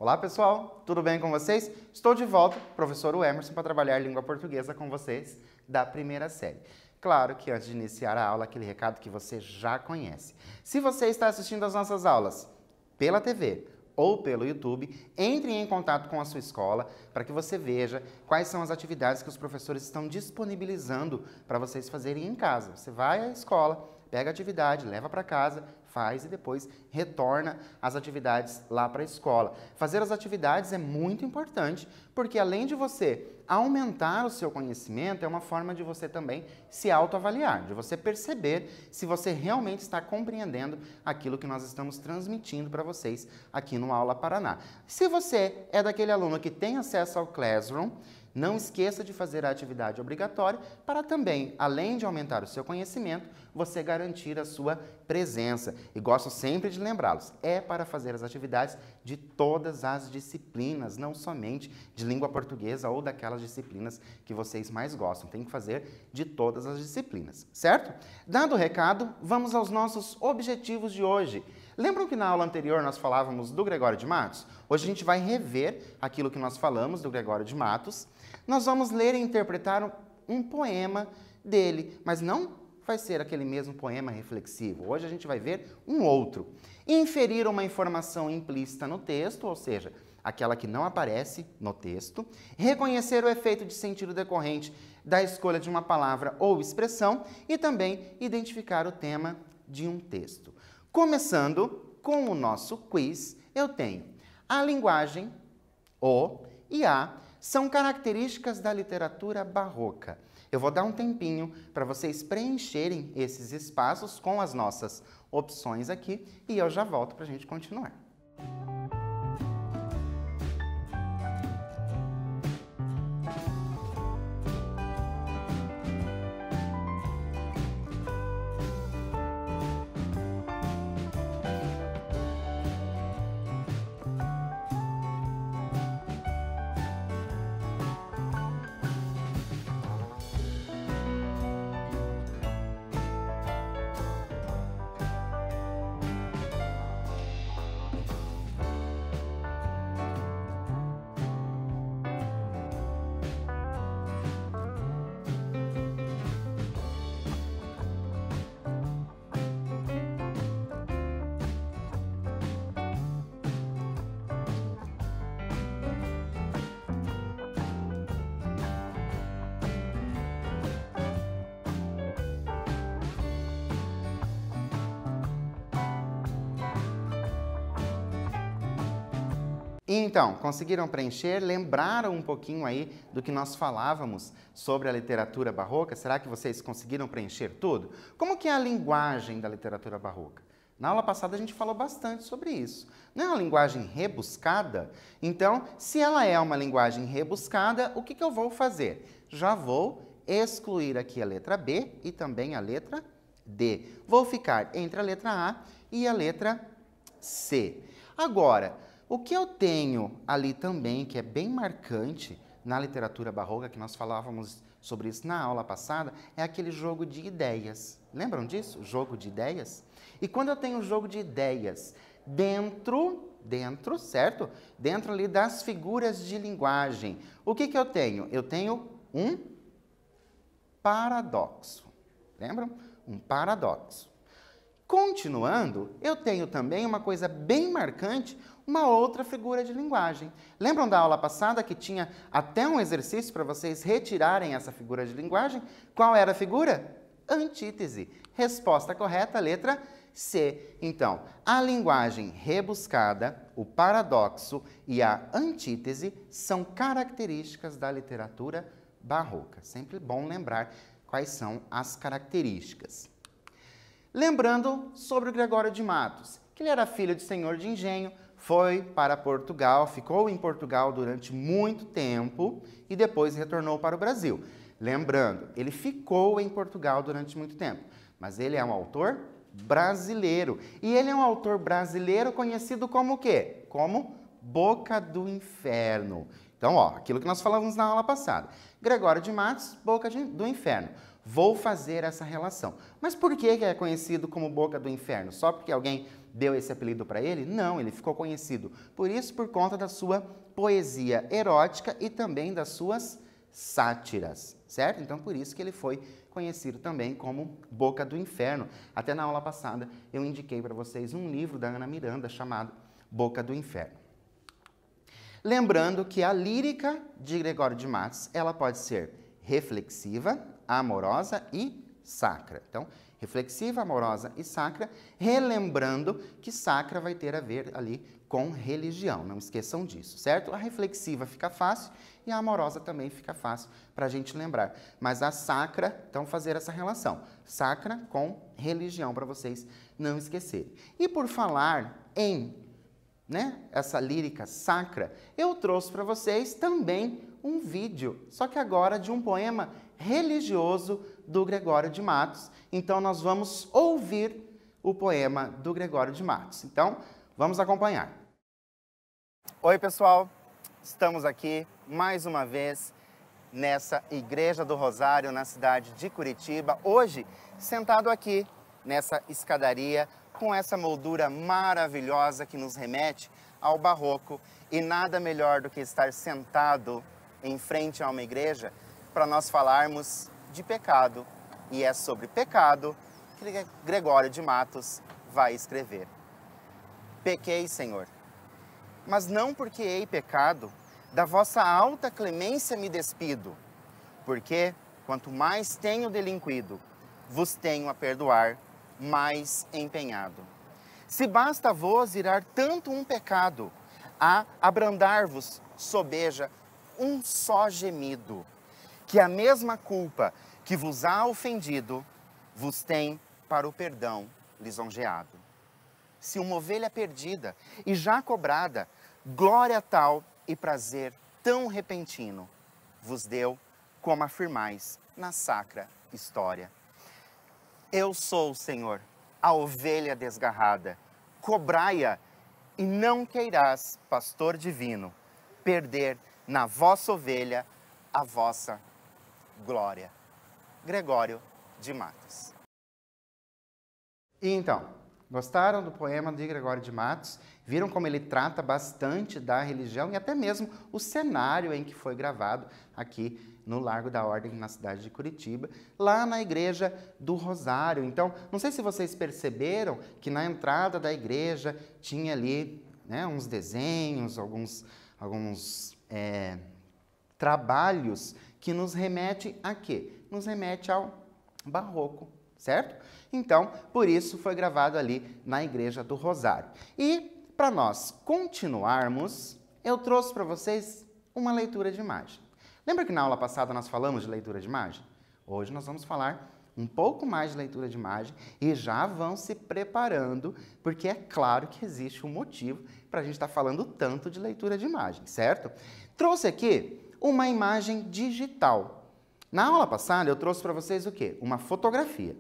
Olá pessoal, tudo bem com vocês? Estou de volta, professor Emerson, para trabalhar língua portuguesa com vocês da primeira série. Claro que antes de iniciar a aula, aquele recado que você já conhece. Se você está assistindo às nossas aulas pela TV ou pelo YouTube, entre em contato com a sua escola para que você veja quais são as atividades que os professores estão disponibilizando para vocês fazerem em casa. Você vai à escola, pega a atividade, leva para casa, faz e depois retorna as atividades lá para a escola. Fazer as atividades é muito importante, porque além de você aumentar o seu conhecimento, é uma forma de você também se autoavaliar, de você perceber se você realmente está compreendendo aquilo que nós estamos transmitindo para vocês aqui no Aula Paraná. Se você é daquele aluno que tem acesso ao Classroom, não esqueça de fazer a atividade obrigatória para também, além de aumentar o seu conhecimento, você garantir a sua presença. E gosto sempre de lembrá-los, é para fazer as atividades de todas as disciplinas, não somente de língua portuguesa ou daquelas disciplinas que vocês mais gostam. Tem que fazer de todas as disciplinas, certo? Dado o recado, vamos aos nossos objetivos de hoje. Lembram que na aula anterior nós falávamos do Gregório de Matos? Hoje a gente vai rever aquilo que nós falamos do Gregório de Matos. Nós vamos ler e interpretar um poema dele, mas não vai ser aquele mesmo poema reflexivo. Hoje a gente vai ver um outro. Inferir uma informação implícita no texto, ou seja, aquela que não aparece no texto. Reconhecer o efeito de sentido decorrente da escolha de uma palavra ou expressão e também identificar o tema de um texto. Começando com o nosso quiz, eu tenho a linguagem, o e a são características da literatura barroca. Eu vou dar um tempinho para vocês preencherem esses espaços com as nossas opções aqui e eu já volto para a gente continuar. Então, conseguiram preencher? Lembraram um pouquinho aí do que nós falávamos sobre a literatura barroca? Será que vocês conseguiram preencher tudo? Como que é a linguagem da literatura barroca? Na aula passada a gente falou bastante sobre isso. Não é uma linguagem rebuscada? Então, se ela é uma linguagem rebuscada, o que eu vou fazer? Já vou excluir aqui a letra B e também a letra D. Vou ficar entre a letra A e a letra C. Agora, o que eu tenho ali também, que é bem marcante na literatura barroca, que nós falávamos sobre isso na aula passada, é aquele jogo de ideias. Lembram disso? Jogo de ideias? E quando eu tenho jogo de ideias dentro, certo? Dentro ali das figuras de linguagem, o que eu tenho? Eu tenho um paradoxo. Lembram? Um paradoxo. Continuando, eu tenho também uma coisa bem marcante, uma outra figura de linguagem. Lembram da aula passada que tinha até um exercício para vocês retirarem essa figura de linguagem? Qual era a figura? Antítese. Resposta correta, letra C. Então, a linguagem rebuscada, o paradoxo e a antítese são características da literatura barroca. Sempre bom lembrar quais são as características. Lembrando sobre o Gregório de Matos, que ele era filho de senhor de engenho, foi para Portugal, ficou em Portugal durante muito tempo e depois retornou para o Brasil. Lembrando, ele ficou em Portugal durante muito tempo, mas ele é um autor brasileiro. E ele é um autor brasileiro conhecido como o quê? Como Boca do Inferno. Então, ó, aquilo que nós falamos na aula passada. Gregório de Matos, Boca do Inferno. vou fazer essa relação. Mas por que é conhecido como Boca do Inferno? Só porque alguém deu esse apelido para ele? Não, ele ficou conhecido por isso por conta da sua poesia erótica e também das suas sátiras, certo? Então, por isso que ele foi conhecido também como Boca do Inferno. Até na aula passada eu indiquei para vocês um livro da Ana Miranda chamado Boca do Inferno. Lembrando que a lírica de Gregório de Matos, ela pode ser reflexiva, amorosa e sacra. Então, reflexiva, amorosa e sacra, relembrando que sacra vai ter a ver ali com religião, não esqueçam disso, certo? A reflexiva fica fácil e a amorosa também fica fácil para a gente lembrar. Mas a sacra, então fazer essa relação, sacra com religião, para vocês não esquecerem. E por falar em essa lírica sacra, eu trouxe para vocês também um vídeo, só que agora de um poema religioso do Gregório de Matos. Então, nós vamos ouvir o poema do Gregório de Matos. Então, vamos acompanhar. Oi, pessoal! Estamos aqui, mais uma vez, nessa Igreja do Rosário, na cidade de Curitiba. Hoje, sentado aqui, nessa escadaria, com essa moldura maravilhosa que nos remete ao barroco. E nada melhor do que estar sentado em frente a uma igreja para nós falarmos de pecado. E é sobre pecado que Gregório de Matos vai escrever. Pequei, Senhor, mas não porque hei pecado, da vossa alta clemência me despido, porque, quanto mais tenho delinquido, vos tenho a perdoar, mais empenhado. Se basta vos irar tanto um pecado, a abrandar-vos sobeja um só gemido, que a mesma culpa que vos há ofendido, vos tem para o perdão lisonjeado. Se uma ovelha perdida e já cobrada, glória tal e prazer tão repentino, vos deu, como afirmais na sacra história. Eu sou, Senhor, a ovelha desgarrada, cobrai-a e não queirás, pastor divino, perder na vossa ovelha a vossa glória. Gregório de Matos. E então, gostaram do poema de Gregório de Matos? Viram como ele trata bastante da religião e até mesmo o cenário em que foi gravado aqui no Largo da Ordem, na cidade de Curitiba, lá na Igreja do Rosário. Então, não sei se vocês perceberam que na entrada da igreja tinha ali uns desenhos, alguns trabalhos que nos remete a quê? Nos remete ao barroco, certo? Então, por isso foi gravado ali na Igreja do Rosário. E, para nós continuarmos, eu trouxe para vocês uma leitura de imagem. Lembra que na aula passada nós falamos de leitura de imagem? Hoje nós vamos falar um pouco mais de leitura de imagem e já vão se preparando, porque é claro que existe um motivo para a gente estar falando tanto de leitura de imagem, certo? Trouxe aqui uma imagem digital. Na aula passada eu trouxe para vocês o quê? Uma fotografia,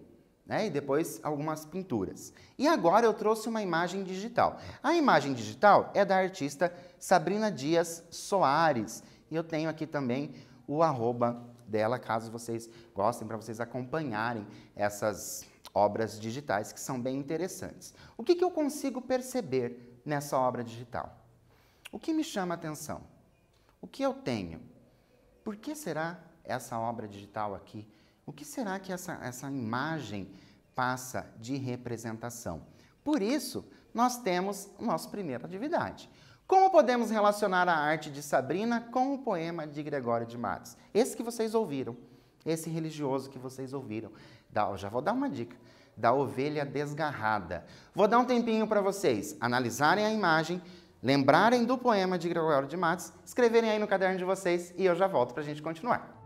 e depois algumas pinturas. E agora eu trouxe uma imagem digital. A imagem digital é da artista Sabrina Dias Soares. E eu tenho aqui também o arroba dela, caso vocês gostem, para vocês acompanharem essas obras digitais que são bem interessantes. O que eu consigo perceber nessa obra digital? O que me chama a atenção? O que eu tenho? Por que será essa obra digital aqui? O que será que essa imagem passa de representação? Por isso, nós temos a nossa primeira atividade. Como podemos relacionar a arte de Sabrina com o poema de Gregório de Matos? Esse que vocês ouviram, esse religioso que vocês ouviram. Já vou dar uma dica, da ovelha desgarrada. Vou dar um tempinho para vocês analisarem a imagem, lembrarem do poema de Gregório de Matos, escreverem aí no caderno de vocês e eu já volto para a gente continuar.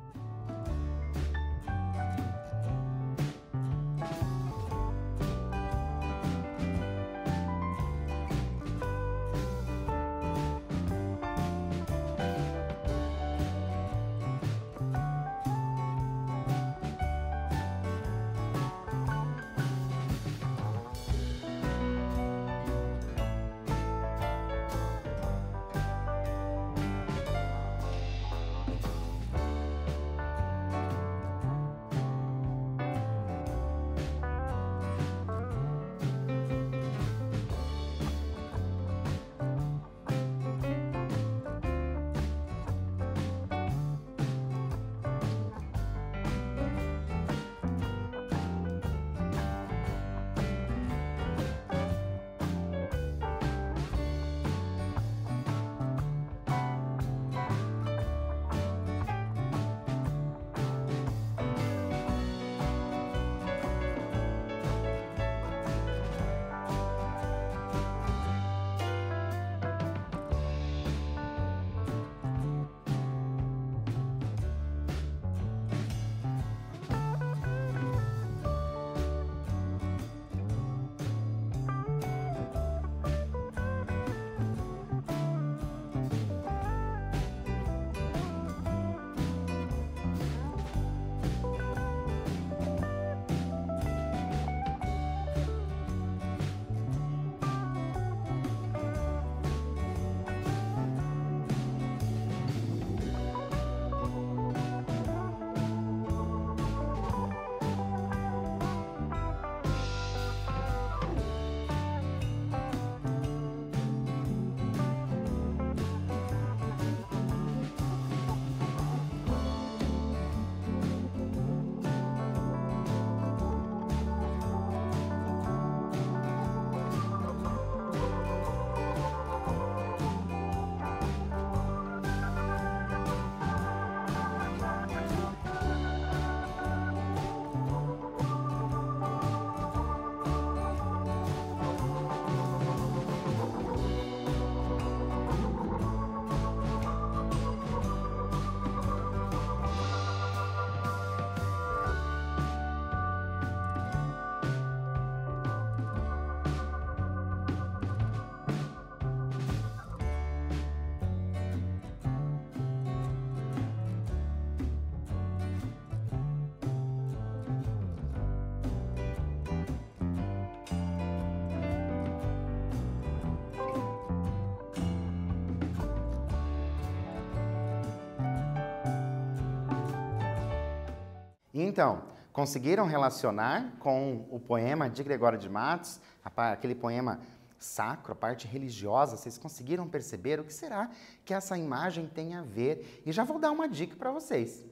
Então, conseguiram relacionar com o poema de Gregório de Matos, aquele poema sacro, a parte religiosa? Vocês conseguiram perceber o que será que essa imagem tem a ver? E já vou dar uma dica para vocês.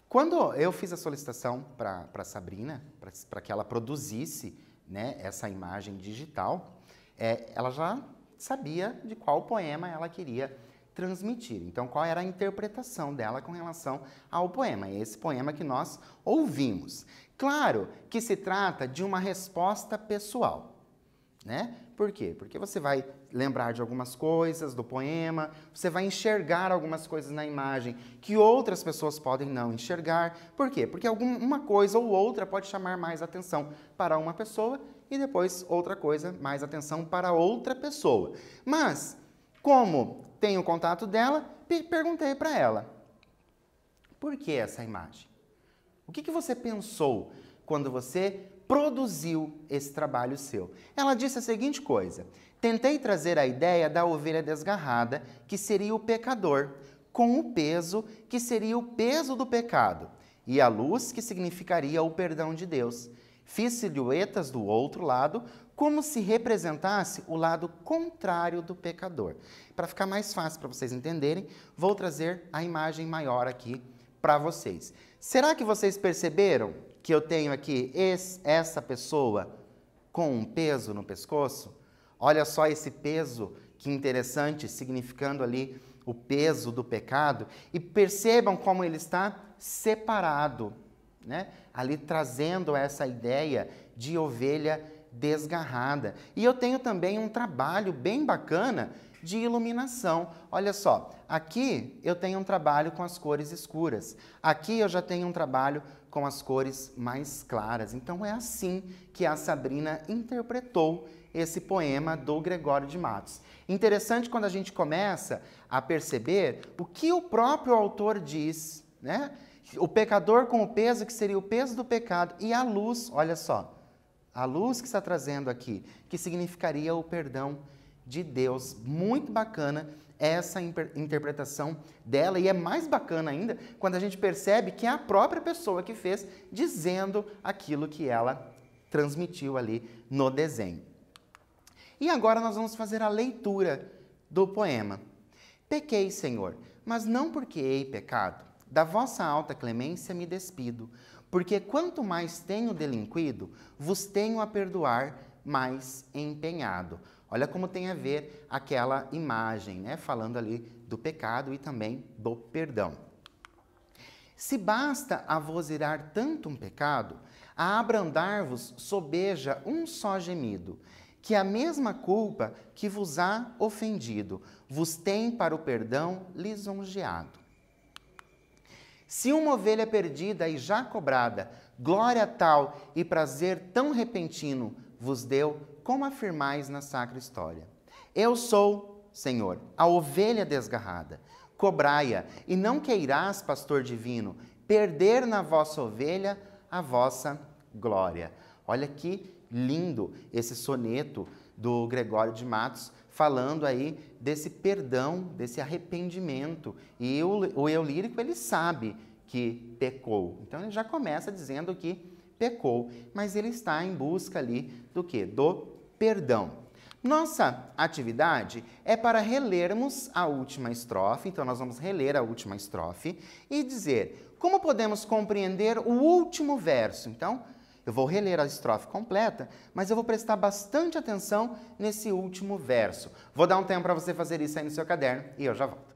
Quando eu fiz a solicitação para Sabrina, para que ela produzisse, né, essa imagem digital, ela já sabia de qual poema ela queria transmitir. Então, qual era a interpretação dela com relação ao poema? Esse poema que nós ouvimos. Claro que se trata de uma resposta pessoal, né? Por quê? Porque você vai lembrar de algumas coisas do poema, você vai enxergar algumas coisas na imagem que outras pessoas podem não enxergar. Por quê? Porque uma coisa ou outra pode chamar mais atenção para uma pessoa e depois outra coisa mais atenção para outra pessoa. Mas, como tenho o contato dela, perguntei para ela: por que essa imagem? O que você pensou quando você produziu esse trabalho seu? Ela disse a seguinte coisa: tentei trazer a ideia da ovelha desgarrada, que seria o pecador, com o peso, que seria o peso do pecado, e a luz, que significaria o perdão de Deus. Fiz silhuetas do outro lado, como se representasse o lado contrário do pecador. Para ficar mais fácil para vocês entenderem, vou trazer a imagem maior aqui para vocês. Será que vocês perceberam que eu tenho aqui essa pessoa com um peso no pescoço? Olha só esse peso, que interessante, significando ali o peso do pecado. E percebam como ele está separado, né? Ali trazendo essa ideia de ovelha desgarrada. E eu tenho também um trabalho bem bacana de iluminação. Olha só, aqui eu tenho um trabalho com as cores escuras. Aqui eu já tenho um trabalho com as cores mais claras. Então é assim que a Sabrina interpretou esse poema do Gregório de Matos. Interessante quando a gente começa a perceber o que o próprio autor diz, né? O pecador com o peso, que seria o peso do pecado, e a luz, olha só, a luz que está trazendo aqui, que significaria o perdão de Deus. Muito bacana essa interpretação dela, e é mais bacana ainda quando a gente percebe que é a própria pessoa que fez, dizendo aquilo que ela transmitiu ali no desenho. E agora nós vamos fazer a leitura do poema. Pequei, Senhor, mas não porque hei pecado. Da vossa alta clemência me despido, porque quanto mais tenho delinquido, vos tenho a perdoar mais empenhado. Olha como tem a ver aquela imagem, né? Falando ali do pecado e também do perdão. Se basta a vos irar tanto um pecado, a abrandar-vos sobeja um só gemido, que a mesma culpa que vos há ofendido, vos tem para o perdão lisonjeado. Se uma ovelha perdida e já cobrada, glória tal e prazer tão repentino vos deu, como afirmais na sacra história. Eu sou, Senhor, a ovelha desgarrada. Cobrai-a, e não queirás, pastor divino, perder na vossa ovelha a vossa glória. Olha que lindo esse soneto do Gregório de Matos, falando aí desse perdão, desse arrependimento. E o eu lírico, ele sabe que pecou. Então, ele já começa dizendo que pecou, mas ele está em busca ali do quê? Do perdão. Nossa atividade é para relermos a última estrofe. Então, nós vamos reler a última estrofe e dizer como podemos compreender o último verso. Então, eu vou reler a estrofe completa, mas eu vou prestar bastante atenção nesse último verso. Vou dar um tempo para você fazer isso aí no seu caderno e eu já volto.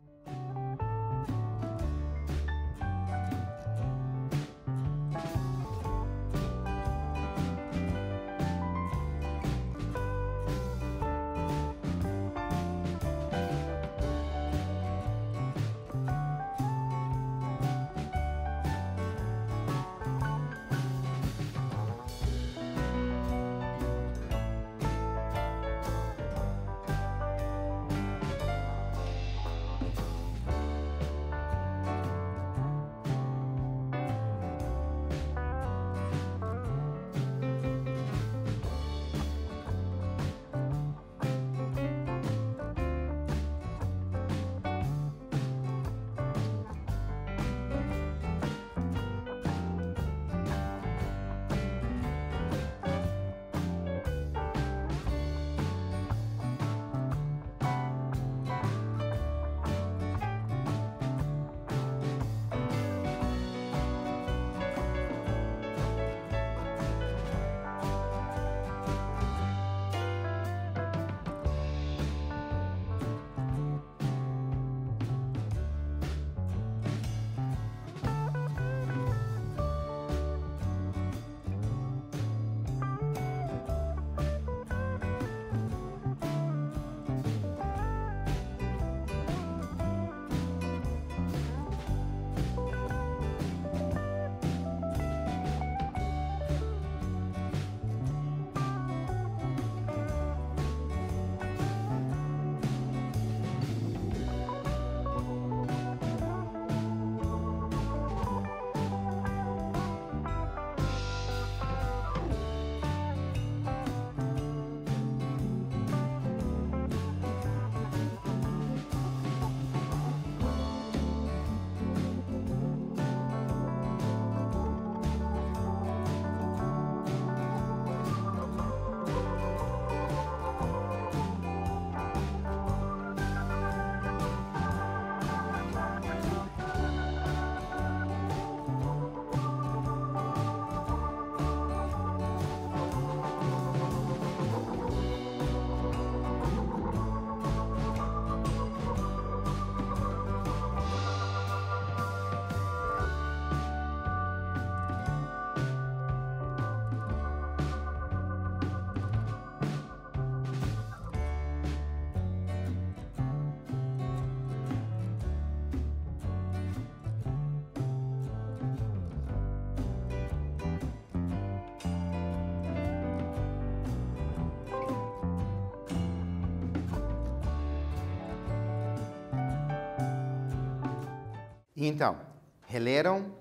Então, releram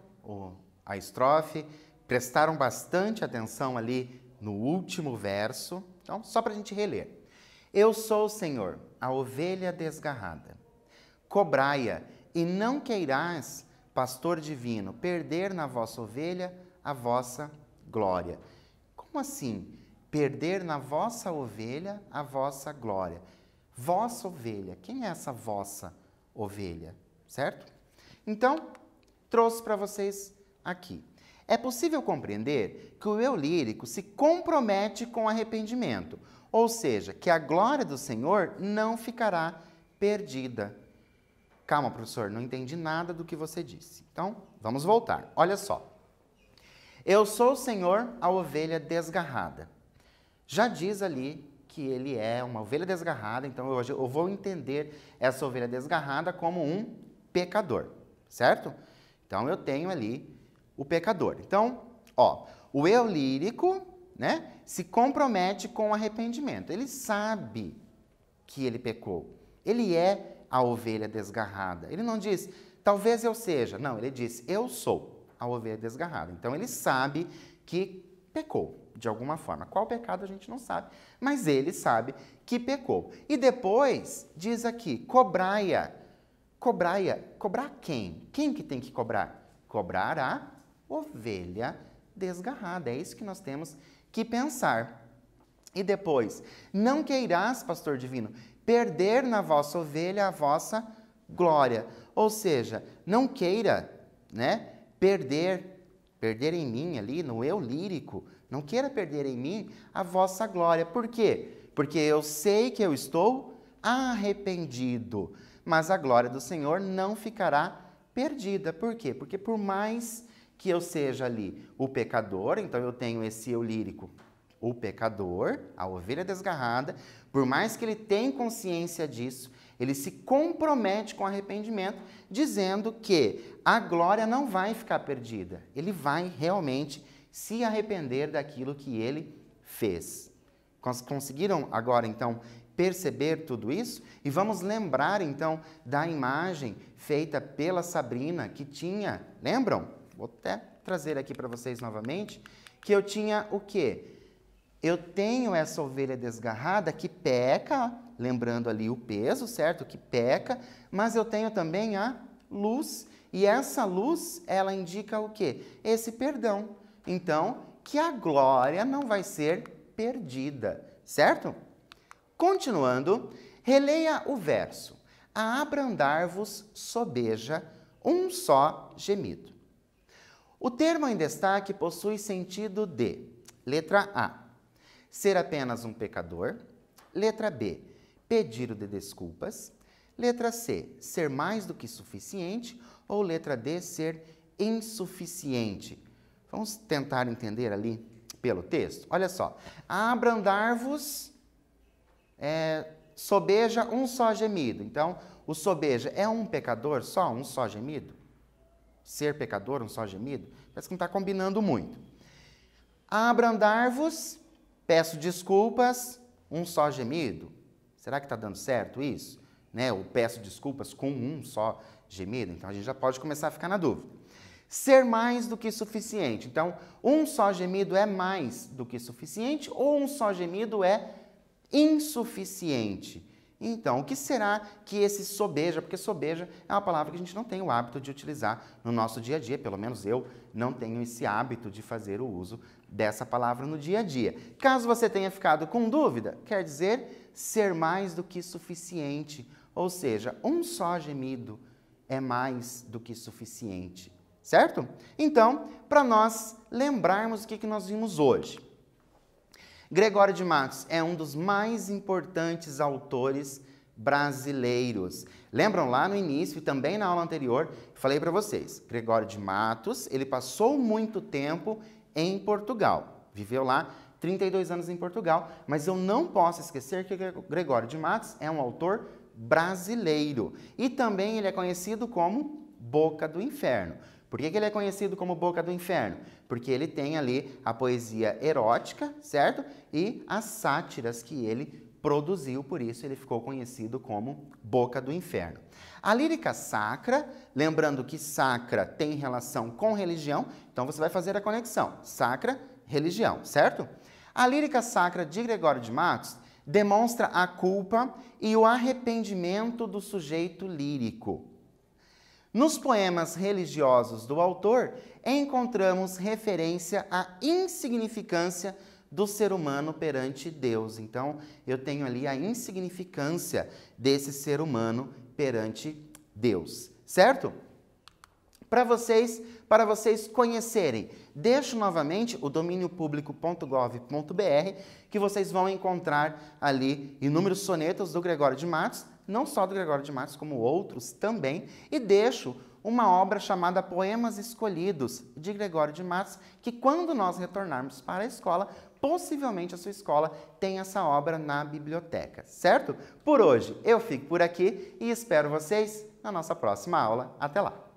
a estrofe, prestaram bastante atenção ali no último verso. Então, só para a gente reler. Eu sou o Senhor, a ovelha desgarrada. Cobrai-a, e não queirás, pastor divino, perder na vossa ovelha a vossa glória. Como assim? Perder na vossa ovelha a vossa glória. Vossa ovelha. Quem é essa vossa ovelha? Certo? Então, trouxe para vocês aqui. É possível compreender que o eu lírico se compromete com arrependimento, ou seja, que a glória do Senhor não ficará perdida. Calma, professor, não entendi nada do que você disse. Então, vamos voltar. Olha só. Eu sou o Senhor, a ovelha desgarrada. Já diz ali que ele é uma ovelha desgarrada, então hoje eu vou entender essa ovelha desgarrada como um pecador, certo? Então eu tenho ali o pecador. Então, ó, o eu lírico, né, se compromete com o arrependimento. Ele sabe que ele pecou. Ele é a ovelha desgarrada. Ele não diz, talvez eu seja. Não, ele diz, eu sou a ovelha desgarrada. Então ele sabe que pecou de alguma forma. Qual pecado a gente não sabe, mas ele sabe que pecou. E depois diz aqui, cobrai-a. Cobrai-a. Cobrar quem? Quem que tem que cobrar? Cobrar a ovelha desgarrada. É isso que nós temos que pensar. E depois, não queirás, pastor divino, perder na vossa ovelha a vossa glória. Ou seja, não queira, né, perder em mim ali, no eu lírico, não queira perder em mim a vossa glória. Por quê? Porque eu sei que eu estou arrependido, mas a glória do Senhor não ficará perdida. Por quê? Porque por mais que eu seja ali o pecador, então eu tenho esse eu lírico, o pecador, a ovelha desgarrada, por mais que ele tenha consciência disso, ele se compromete com arrependimento, dizendo que a glória não vai ficar perdida. Ele vai realmente se arrepender daquilo que ele fez. Conseguiram agora, então, perceber tudo isso? E vamos lembrar, então, da imagem feita pela Sabrina, que tinha, lembram? Vou até trazer aqui para vocês novamente, que eu tinha o quê? Eu tenho essa ovelha desgarrada que peca, lembrando ali o peso, certo? Que peca, mas eu tenho também a luz, e essa luz, ela indica o quê? Esse perdão. Então, que a glória não vai ser perdida, certo? Continuando, releia o verso. A abrandar-vos sobeja um só gemido. O termo em destaque possui sentido de, letra A, ser apenas um pecador. Letra B, pedido de desculpas. Letra C, ser mais do que suficiente. Ou letra D, ser insuficiente. Vamos tentar entender ali pelo texto. Olha só. Abrandar-vos sobeja um só gemido. Então, o sobeja é um pecador só, um só gemido? Ser pecador, um só gemido? Parece que não está combinando muito. Abrandar-vos, peço desculpas, um só gemido. Será que está dando certo isso? Né? Eu peço desculpas com um só gemido? Então, a gente já pode começar a ficar na dúvida. Ser mais do que suficiente. Então, um só gemido é mais do que suficiente ou um só gemido é insuficiente? Então, o que será que esse sobeja? Porque sobeja é uma palavra que a gente não tem o hábito de utilizar no nosso dia a dia, pelo menos eu não tenho esse hábito de fazer o uso dessa palavra no dia a dia. Caso você tenha ficado com dúvida, quer dizer ser mais do que suficiente, ou seja, um só gemido é mais do que suficiente, certo? Então, para nós lembrarmos o que nós vimos hoje, Gregório de Matos é um dos mais importantes autores brasileiros. Lembram lá no início e também na aula anterior, falei para vocês, Gregório de Matos, ele passou muito tempo em Portugal, viveu lá 32 anos em Portugal, mas eu não posso esquecer que Gregório de Matos é um autor brasileiro e também ele é conhecido como Boca do Inferno. Por que ele é conhecido como Boca do Inferno? Porque ele tem ali a poesia erótica, certo? E as sátiras que ele produziu, por isso ele ficou conhecido como Boca do Inferno. A lírica sacra, lembrando que sacra tem relação com religião, então você vai fazer a conexão, sacra, religião, certo? A lírica sacra de Gregório de Matos demonstra a culpa e o arrependimento do sujeito lírico. Nos poemas religiosos do autor, encontramos referência à insignificância do ser humano perante Deus. Então, eu tenho ali a insignificância desse ser humano perante Deus, certo? Para vocês conhecerem, deixo novamente o domíniopublico.gov.br, que vocês vão encontrar ali inúmeros sonetos do Gregório de Matos, não só do Gregório de Matos, como outros também, e deixo uma obra chamada Poemas Escolhidos, de Gregório de Matos, que quando nós retornarmos para a escola, possivelmente a sua escola tem essa obra na biblioteca, certo? Por hoje eu fico por aqui e espero vocês na nossa próxima aula. Até lá!